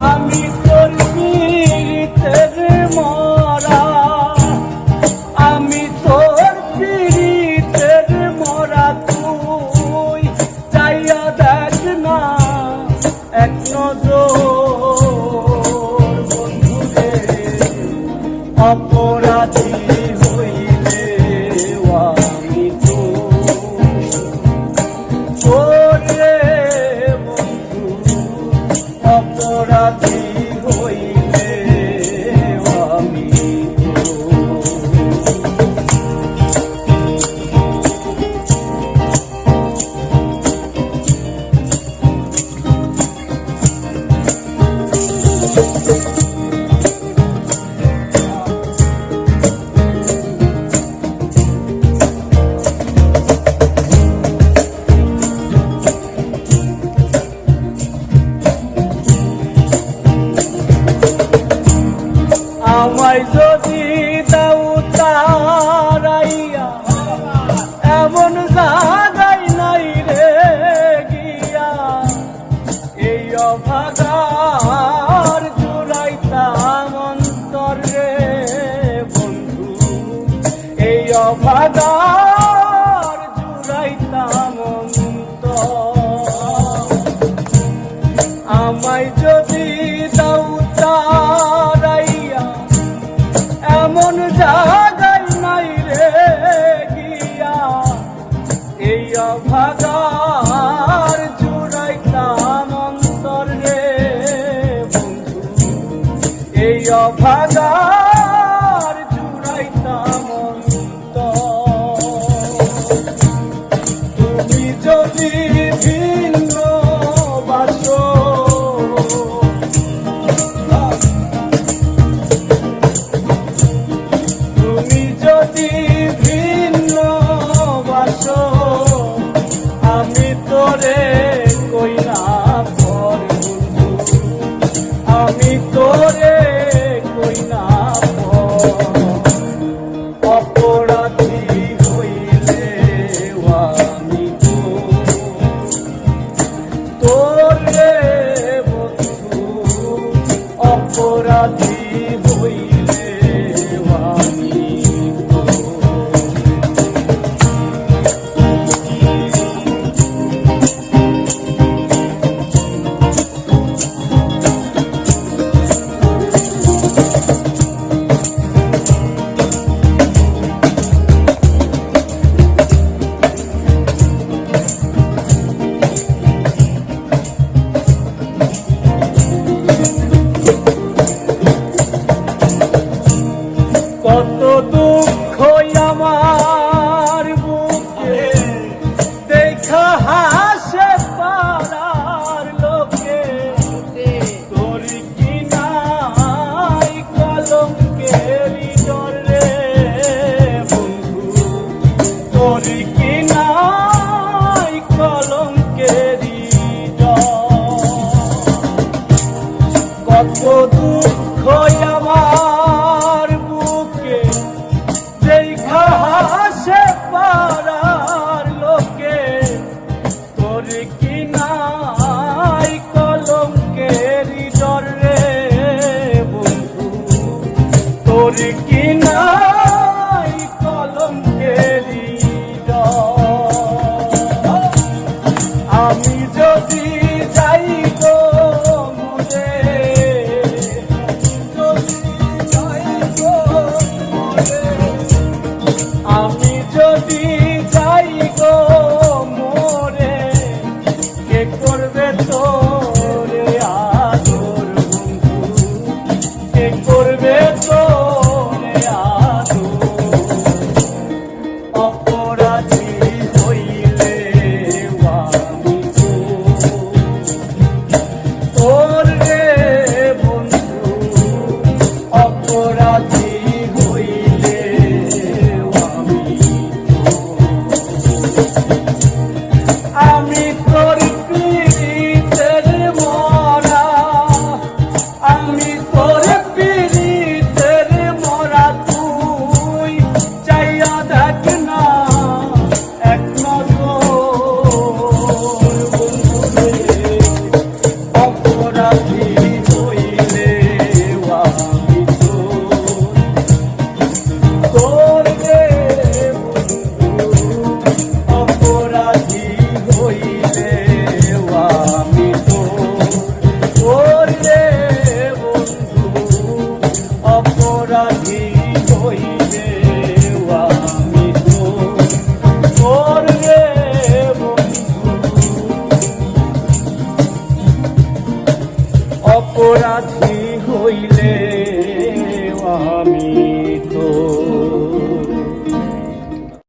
আমি তোর পীড়িতের মরা, আমি তোর পীড়িতের মরা, তুই চাইয়া দেখ না এক নজর বন্ধুরে। অপরাধী হইলে আমি তোরে বন্ধু, অপরাধী হইলে আমি আমায় যদি দাও তারাইয়া, এমন জাগাই নাই রে গিয়া, এই অভাগার জুড়াইতাম অন্তর রে বন্ধু, এই অভাগার জুড়াইতাম অন্তর। আমায় যদি দাও তারাইয়া, এমন জাগাই নাই রে গিয়া, এই অভাগার জুড়াইতাম অন্তর রে বন্ধু, এই অভাগার জুড়াইতাম অন্তর। তুমি যদি ভিন্ন বাসো, তুমি যদি ভিন্ন বাসো, আমি তোরে কই না পর বন্ধু, আমি তোরে কই না পর। অপরাধী হইলে আমি তোরে বন্ধু, অপরাধী হইলে আমি কত দুঃখ আমার বুকে, দেখা হাসে পাড়ার লোকে, তোর কি নাই কলঙ্কের ডর রে বন্ধু, তোর কি নাই কলঙ্কের ডর। কত দুঃখ আমার বুকে, দেখা হাসে পাড়ার লোকে, তোর কি নাই কলঙ্কের ডর রে বন্ধু, তোর কি নাই কলঙ্কের ডর। আমি যদি যাই গো মরে, অপরাধী হইলে আমি তোর রে বন্ধু, অপরাধী হইলে